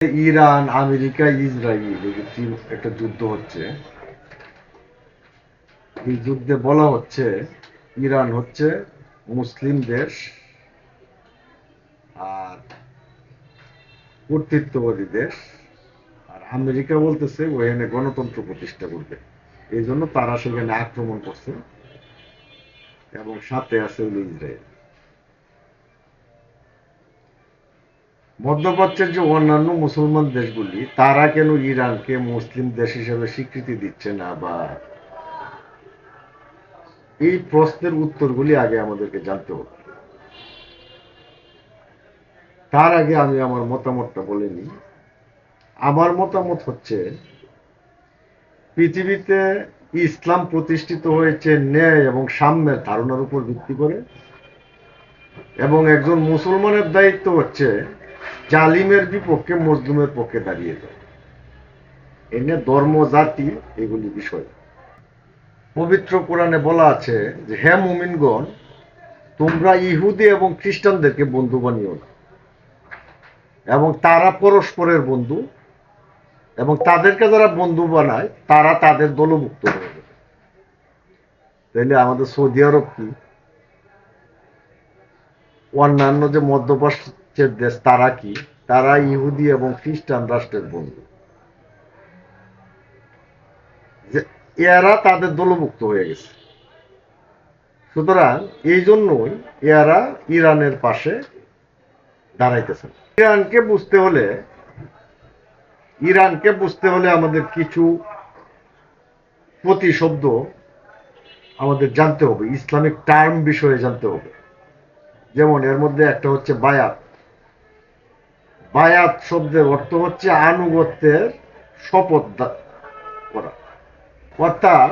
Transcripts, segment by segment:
Iran, America, Israel একটা যুদ্ধ হচ্ছে। এই যুদ্ধে বলা হচ্ছে ইরান হচ্ছে মুসলিম দেশ আর কর্তৃত্ববাদী দেশ, আর আমেরিকা বলতেছে ওখানে গণতন্ত্র প্রতিষ্ঠা করবে। এই জন্য তারা সেখানে আক্রমণ করছে এবং সাথে আছে হলো ইসরায়েল। মধ্যপ্রাচ্যের যে অন্যান্য মুসলমান দেশগুলি তারা কেন ইরানকে মুসলিম দেশ হিসেবে স্বীকৃতি দিচ্ছে না, বা এই প্রশ্নের উত্তরগুলি আগে আমাদেরকে জানতে হবে। তার আগে আমি আমার মতামতটা বলে নিই। আমার মতামত হচ্ছে পৃথিবীতে ইসলাম প্রতিষ্ঠিত হয়েছে ন্যায় এবং সাম্যের ধারণার উপর ভিত্তি করে, এবং একজন মুসলমানের দায়িত্ব হচ্ছে জালিমের বিপক্ষে মজলুমের পক্ষে দাঁড়িয়ে যায়। এনে ধর্ম, জাতি এগুলি বিষয়। পবিত্র কোরআনে বলা আছে যে হে মুমিনগণ, তোমরা ইহুদি এবং খ্রিস্টানদেরকে বন্ধু বানিও না, এবং তারা পরস্পরের বন্ধু, এবং তাদেরকে যারা বন্ধু বানায় তারা তাদের দলভুক্ত হয়ে যাবে। তাইলে আমাদের সৌদি আরব কি, অন্যান্য যে মধ্যপ্রাচ্যের দেশ তারা কি? তারা ইহুদি এবং খ্রিস্টান রাষ্ট্রের বন্ধু, যে এরা তাদের দলভুক্ত হয়ে গেছে। সুতরাং এই জন্যই এরা ইরানের পাশে দাঁড়াইতেছে। ইরানকে বুঝতে হলে আমাদের কিছু প্রতিশব্দ আমাদের জানতে হবে, ইসলামিক টার্ম বিষয়ে জানতে হবে। যেমন এর মধ্যে একটা হচ্ছে বায়াত। বায়াত শব্দের অর্থ হচ্ছে আনুগত্যের শপথ করা। অর্থাৎ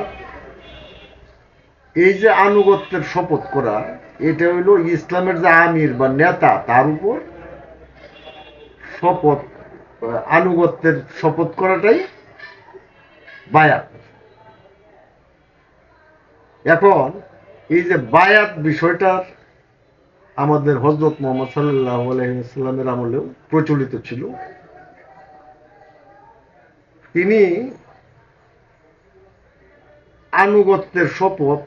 এই যে আনুগত্যের শপথ করা, এটা হইল ইসলামের যে আমির বা নেতা তার উপর শপথ, আনুগত্যের শপথ করাটাই বায়াত। এখন এই যে বায়াত বিষয়টার আমাদের হযরত মুহাম্মদ সাল্লাল্লাহু আলাইহি ওয়াসাল্লামের আমলেও প্রচলিত ছিল। তিনি আনুগত্যের শপথ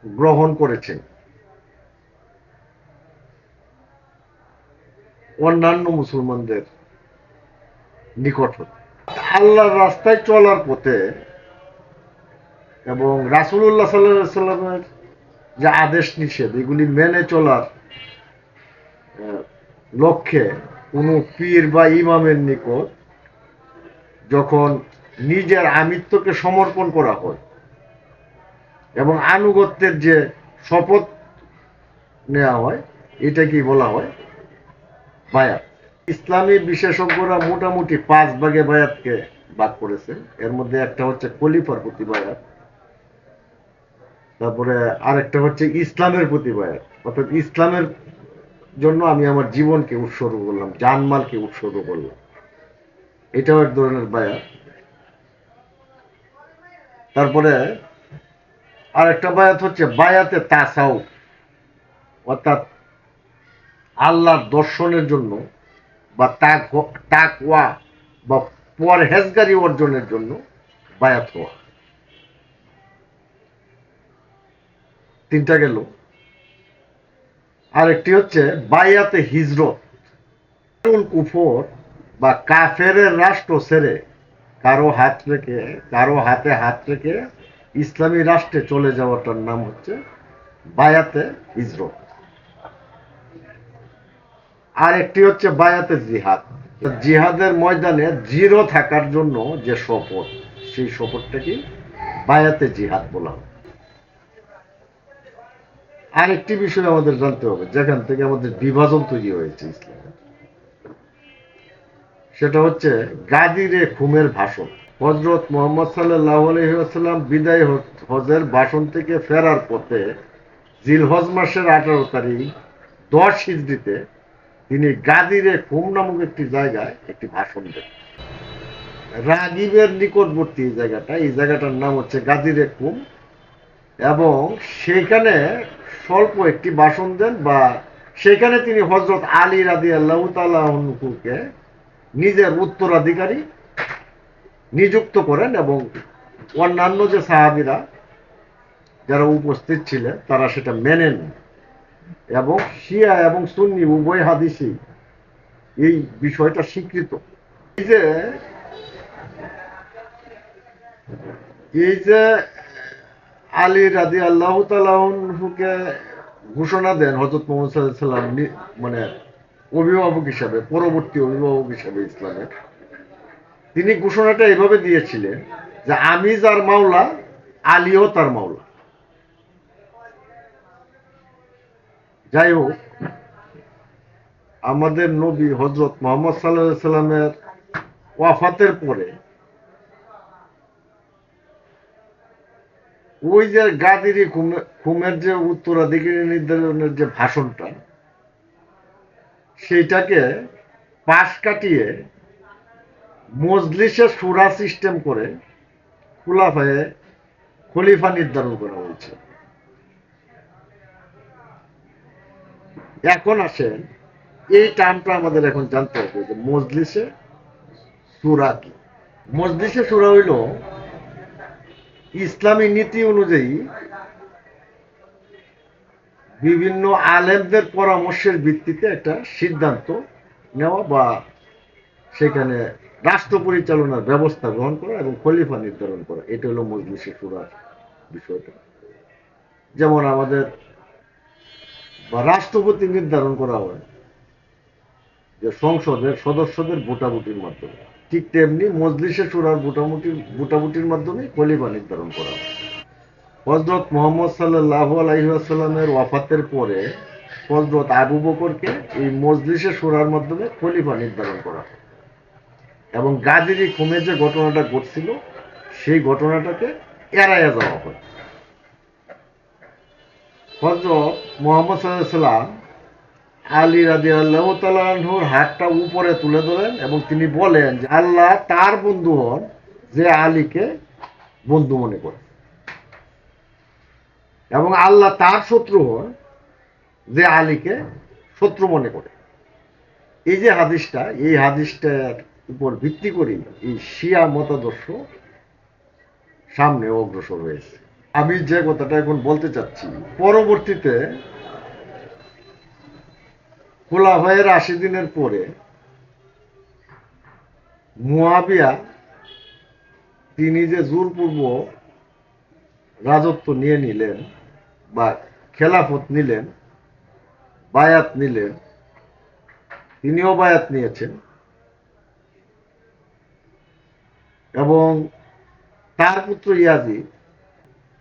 গ্রহণ করেছেন অন্যান্য মুসলমানদের নিকট হতে। আল্লাহর রাস্তায় চলার পথে এবং রাসূলুল্লাহ সাল্লাল্লাহু আলাইহি ওয়াসাল্লামের যে আদেশ নিষেধ এগুলি মেনে চলার লক্ষ্যে কোনো পীর বা ইমামের নিকট যখন নিজের আমিত্বকে সমর্পণ করা হয় এবং আনুগত্যের যে শপথ নেওয়া হয়, এটাকে বলা হয় বায়াত। ইসলামী বিশেষজ্ঞরা মোটামুটি 5 ভাগে বায়াতকে ভাগ করেছেন। এর মধ্যে একটা হচ্ছে খলিফার প্রতি বায়াত, তারপরে আরেকটা হচ্ছে ইসলামের প্রতি বায়াত, অর্থাৎ ইসলামের জন্য আমি আমার জীবনকে উৎসর্গ করলাম, জানমালকে উৎসর্গ করলাম, এটাও এক ধরনের বায়াত। তারপরে আরেকটা বায়াত হচ্ছে বায়াতে তাসাউফ, অর্থাৎ আল্লাহর দর্শনের জন্য বা তাকওয়া বা পরহেজগারি অর্জনের জন্য বায়াত হওয়া। 3টা গেল। আরেকটি হচ্ছে বায়াতে হিজরত, কুফর বা কাফেরের রাষ্ট্র ছেড়ে কারো হাতে হাত রেখে ইসলামী রাষ্ট্রে চলে যাওয়াটার নাম হচ্ছে বায়াতে হিজরত। আর একটি হচ্ছে বায়াতে জিহাদ, জিহাদের ময়দানে দৃঢ় থাকার জন্য যে শপথ, সেই শপথটাকে বায়াতে জিহাদ বলা হয়। আরেকটি বিষয় আমাদের জানতে হবে, যেখান থেকে আমাদের বিভাজন তৈরি হয়েছে ইসলামে, সেটা হচ্ছে গাদিরে খুমের ভাষণ। হযরত মুহাম্মদ সাল্লাল্লাহু আলাইহি ওয়াসাল্লাম বিদায় হজের ভাষণ থেকে ফেরার পথে জিলহজ মাসের 18 তারিখ 10 হিজরিতে তিনি গাদিরে খুম নামক একটি জায়গায় একটি ভাষণ দেন। রাগিবের নিকটবর্তী এই জায়গাটার নাম হচ্ছে গাদিরে খুম, এবং সেখানে স্বল্প একটি ভাষণ দেন, বা সেখানে তিনি হযরত আলী রাদিয়াল্লাহু তাআলা আনহুকে নিজের উত্তরাধিকারী নিযুক্ত করেন এবং অন্যান্য যে সাহাবীরা যারা উপস্থিত ছিলেন তারা সেটা মেনেন এবং শিয়া এবং সুন্নি উভয় হাদিসই এই বিষয়টা স্বীকৃত। এই যে এই যে আলী রাদিয়াল্লাহু তাআলা আনহুকে ঘোষণা দেন হযরত মুহাম্মদ সাল্লাল্লাহু আলাইহি ওয়াসাল্লাম মানে অভিভাবক হিসাবে, পরবর্তী অভিভাবক হিসাবে ইসলামের, তিনি ঘোষণাটা এভাবে দিয়েছিলেন যে আমি যার মাওলা আলীও তার মাওলা। যাই হোক, আমাদের নবী হযরত মুহাম্মদ সাল্লাল্লাহু আলাইহি সাল্লামের ওয়াফাতের পরে ওই যে গাদিরি খুমের যে উত্তরাধিকারী নির্ধারণের যে ভাষণটা, সেইটাকে পাশ কাটিয়ে মজলিসে শুরা সিস্টেম করে খলিফা নির্ধারণ করা হয়েছে। এখন আসেন, এই টার্মটা আমাদের এখন জানতে হবে যে মজলিসে শুরা কি। মজলিসে শুরা হইল ইসলামী নীতি অনুযায়ী বিভিন্ন আলেমদের পরামর্শের ভিত্তিতে একটা সিদ্ধান্ত নেওয়া বা সেখানে রাষ্ট্র পরিচালনার ব্যবস্থা গ্রহণ করা এবং খলিফা নির্ধারণ করা, এটা হলো মজলিসে শুরার বিষয়টা। যেমন আমাদের বা রাষ্ট্রপতি নির্ধারণ করা হয় যে সংসদের সদস্যদের ভোটাভুটির মাধ্যমে, ঠিক তেমনি মজলিসে শুরার ভোটাভুটির মাধ্যমে খলিফা নির্ধারণ করা হয়। হযরত মুহাম্মদ সাল্লাল্লাহু আলাইহি ওয়াসাল্লামের ওয়াফাতের পরে হযরত আবু বকরকে এই মজলিসে শুরার মাধ্যমে খলিফা নির্ধারণ করা হয় এবং গাজীর খুমে যে ঘটনাটা ঘটছিল সেই ঘটনাটাকে এড়াইয়া যাওয়া হয়। হযরত মুহাম্মদ সাল্লাল্লাহু আলাইহি ওয়াসাল্লাম আলী রাদিয়াল্লাহু তাআলা আনহুর হাতটা উপরে তুলে ধরেন এবং তিনি বলেন যে আল্লাহ তার বন্ধু হন যে আলীকে বন্ধু মনে করে, এবং আল্লাহ তার শত্রু হন যে আলীকে শত্রু মনে করে। এই যে হাদিসটা, এই হাদিসটার উপর ভিত্তি করে এই শিয়া মতাদর্শ সামনে অগ্রসর হয়েছে। আমি যে কথাটা এখন বলতে চাচ্ছি, পরবর্তীতে খোলাফায়ে রাশিদিনের পরে মুয়াবিয়া তিনি যে জোরপূর্বক রাজত্ব নিয়ে নিলেন বা খেলাফত নিলেন, বায়াত নিলেন, তিনিও বায়াত নিয়েছেন এবং তার পুত্র ইয়াজিদ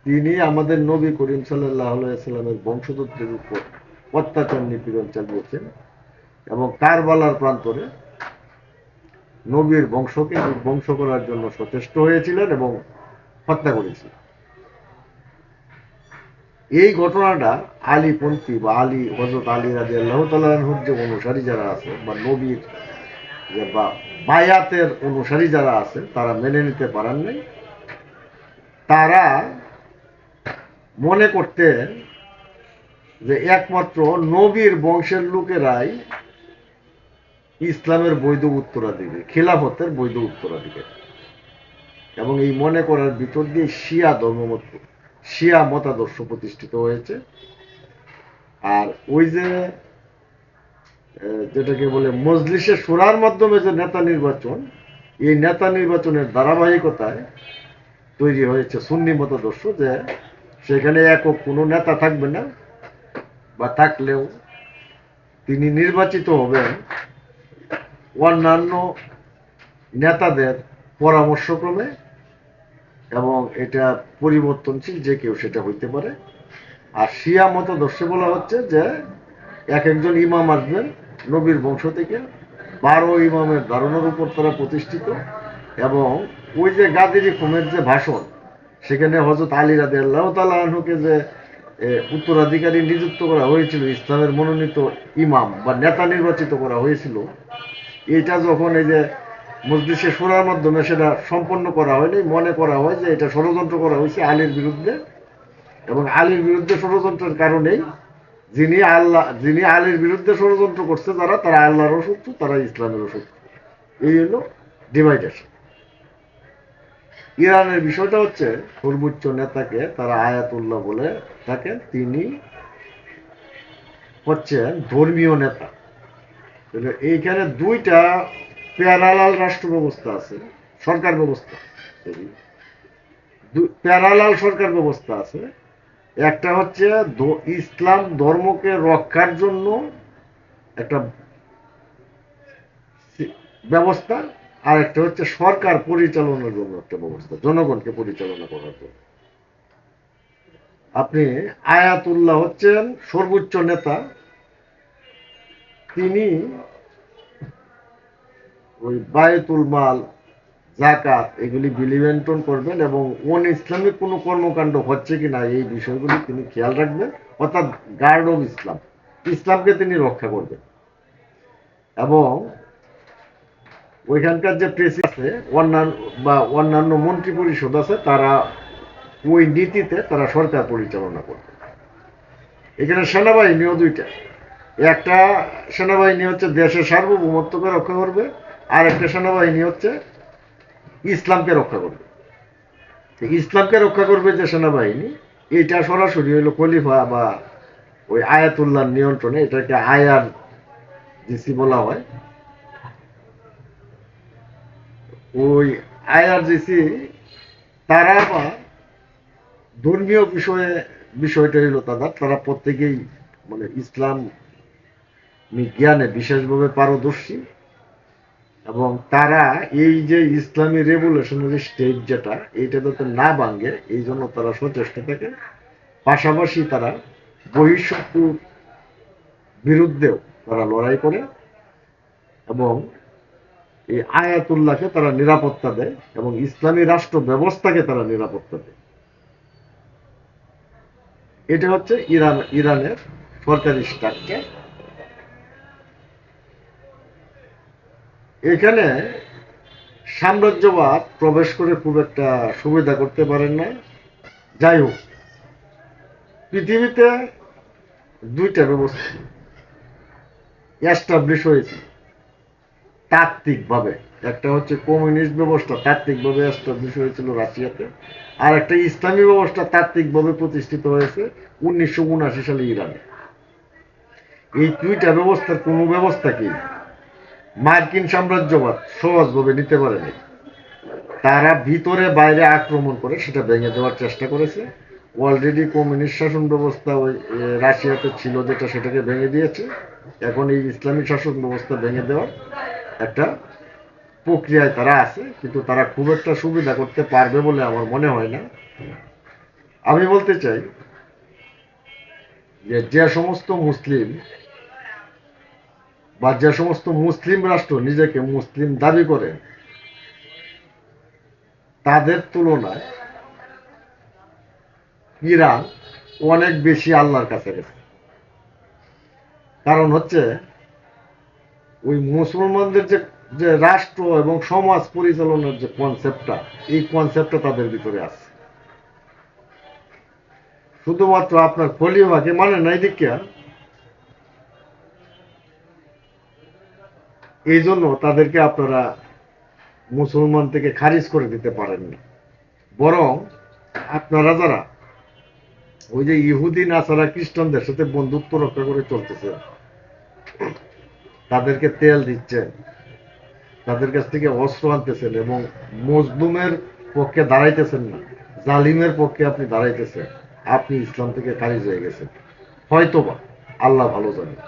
তিনি আমাদের নবী করিম সাল্লাল্লাহু আলাইহি সাল্লামের বংশধরদের উপর অত্যাচার নিপীড়ন চালিয়েছেন এবং কারবালার প্রান্তরে নবীর বংশকে ধ্বংস করার জন্য সচেষ্ট হয়েছিলেন এবং হত্যা করেছিলেন। এই ঘটনাটা আলীপন্থী বা হযরত আলী রাদিয়াল্লাহু তাআলা আনহুর যে অনুসারী যারা আছে বা নবীর বা বায়াতের অনুসারী যারা আছে তারা মেনে নিতে পারেন নাই। তারা মনে করতেন যে একমাত্র নবীর বংশের লোকেরাই ইসলামের বৈধ উত্তরাধিকারী, খিলাফতের বৈধ উত্তরাধিকারী, এবং এই মনে করার ভিতর দিয়ে শিয়া মতাদর্শ প্রতিষ্ঠিত হয়েছে। আর ওই যে যেটাকে বলে মজলিসে শুরার মাধ্যমে যে নেতা নির্বাচন, এই নেতা নির্বাচনের ধারাবাহিকতায় তৈরি হয়েছে সুন্নি মতাদর্শ, যে সেখানে একক কোনো নেতা থাকবে না, বা থাকলেও তিনি নির্বাচিত হবেন অন্যান্য নেতাদের পরামর্শক্রমে এবং এটা পরিবর্তনশীল, যে কেউ সেটা হইতে পারে। আর শিয়া মতাদর্শে বলা হচ্ছে যে এক একজন ইমাম আসবেন নবীর বংশ থেকে, 12 ইমামের ধারণার উপর তারা প্রতিষ্ঠিত, এবং ওই যে গাদিরি খুমের যে ভাষণ, সেখানে হযরত আলী রাদিয়াল্লাহু তাআলা আনহুকে যে উত্তরাধিকারী নিযুক্ত করা হয়েছিল, ইসলামের মনোনীত ইমাম বা নেতা নির্বাচিত করা হয়েছিল, এটা যখন এই যে মজলিসে শুরার মাধ্যমে সেটা সম্পন্ন করা হয়নি, মনে করা হয় যে এটা ষড়যন্ত্র করা হয়েছে আলীর বিরুদ্ধে, এবং আলীর বিরুদ্ধে ষড়যন্ত্রের কারণেই যিনি আলীর বিরুদ্ধে ষড়যন্ত্র করছে তারা আল্লাহরও শত্রু, তারা ইসলামেরও শত্রু। এই হলো ডিভাইডেশন। ইরানের বিষয়টা হচ্ছে সর্বোচ্চ নেতাকে তারা আয়াতুল্লাহ বলে থাকেন, তিনি হচ্ছেন ধর্মীয় নেতা। এইখানে দুইটা প্যারালাল রাষ্ট্র ব্যবস্থা আছে, সরকার ব্যবস্থা, প্যারালাল সরকার ব্যবস্থা আছে। একটা হচ্ছে ইসলাম ধর্মকে রক্ষার জন্য একটা ব্যবস্থা, আর একটা হচ্ছে সরকার পরিচালনার জন্য একটা ব্যবস্থা, জনগণকে পরিচালনা করার জন্য। আপনি আয়াতুল্লাহ হচ্ছেন সর্বোচ্চ নেতা, তিনি ওই বায়তুল মাল, জাকাত এগুলি বিলি বন্টন করবেন এবং ইসলামিক কোনো কর্মকাণ্ড হচ্ছে কিনা এই বিষয়গুলি তিনি খেয়াল রাখবেন, অর্থাৎ গার্ড অফ ইসলাম, ইসলামকে তিনি রক্ষা করবেন। এবং ওইখানকার যে প্রেসিডেন্ট আছে অন্যান্য মন্ত্রী পরিষদ আছে, তারা ওই নীতিতে তারা সরকার পরিচালনা করবে। এখানে সেনাবাহিনীও দুইটা, একটা সেনাবাহিনী হচ্ছে দেশের সার্বভৌমত্বকে রক্ষা করবে, আর একটা সেনাবাহিনী হচ্ছে ইসলামকে রক্ষা করবে। ইসলামকে রক্ষা করবে যে সেনাবাহিনী, এটা সরাসরি হইলো খলিফা বা ওই আয়াতুল্লাহর নিয়ন্ত্রণে, এটাকে আয়ার জিসি বলা হয়। ওই আইআরজিসি তারা আবার ধর্মীয় বিষয়টা হলো তারা প্রত্যেকেই মানে ইসলাম জ্ঞানে বিশেষভাবে পারদর্শী, এবং তারা এই যে ইসলামী রেভলিউশনারি স্টেট যেটা, এইটা যাতে না ভাঙে এই জন্য তারা সচেষ্ট থাকে। পাশাপাশি তারা বহিঃশত্রুর বিরুদ্ধেও তারা লড়াই করে এবং এই আয়াতুল্লাহকে তারা নিরাপত্তা দেয় এবং ইসলামী রাষ্ট্র ব্যবস্থাকে তারা নিরাপত্তা দেয়। এটা হচ্ছে ইরানের সরকারি স্ট্রাকচার। এখানে সাম্রাজ্যবাদ প্রবেশ করে খুব একটা সুবিধা করতে পারেন না। যাই হোক, পৃথিবীতে দুইটা ব্যবস্থা এস্টাবলিশ হয়েছে তাত্ত্বিকভাবে। একটা হচ্ছে কমিউনিস্ট ব্যবস্থা তাত্ত্বিকভাবে এস্টাবলিশ হয়েছিল রাশিয়াতে, আর একটা ইসলামী ব্যবস্থা তাত্ত্বিকভাবে প্রতিষ্ঠিত হয়েছে 1979 সালে ইরানে। এই দুইটা ব্যবস্থার কোনো ব্যবস্থাকেই মার্কিন সাম্রাজ্যবাদ সহজভাবে নিতে পারেনি। তারা ভিতরে বাইরে আক্রমণ করে সেটা ভেঙে দেওয়ার চেষ্টা করেছে। অলরেডি কমিউনিস্ট শাসন ব্যবস্থা ওই রাশিয়াতে ছিল যেটা, সেটাকে ভেঙে দিয়েছে। এখন এই ইসলামিক শাসন ব্যবস্থা ভেঙে দেওয়ার একটা প্রক্রিয়ায় তারা আছে, কিন্তু তারা খুব একটা সুবিধা করতে পারবে বলে আমার মনে হয় না। আমি বলতে চাই যে সমস্ত মুসলিম বা যে সমস্ত মুসলিম রাষ্ট্র নিজেকে মুসলিম দাবি করে, তাদের তুলনায় ইরান অনেক বেশি আল্লাহর কাছে গেছে। কারণ হচ্ছে ওই মুসলমানদের যে রাষ্ট্র এবং সমাজ পরিচালনার যে কনসেপ্টটা, এই কনসেপ্টটা তাদের ভিতরে আছে। শুধুমাত্র আপনার খলিফাকে মানে নাই দেখিয়া এই জন্য তাদেরকে আপনারা মুসলমান থেকে খারিজ করে দিতে পারেন না। বরং আপনারা যারা ওই যে ইহুদি নাসারা খ্রিস্টানদের সাথে বন্ধুত্ব রক্ষা করে চলতেছে, তাদেরকে তেল দিচ্ছেন, তাদের কাছ থেকে অস্ত্র আনতেছেন এবং মজলুমের পক্ষে দাঁড়াইতেছেন না, জালিমের পক্ষে আপনি দাঁড়াইতেছেন, আপনি ইসলাম থেকে খারিজ হয়ে গেছেন হয়তোবা, আল্লাহ ভালো জানেন।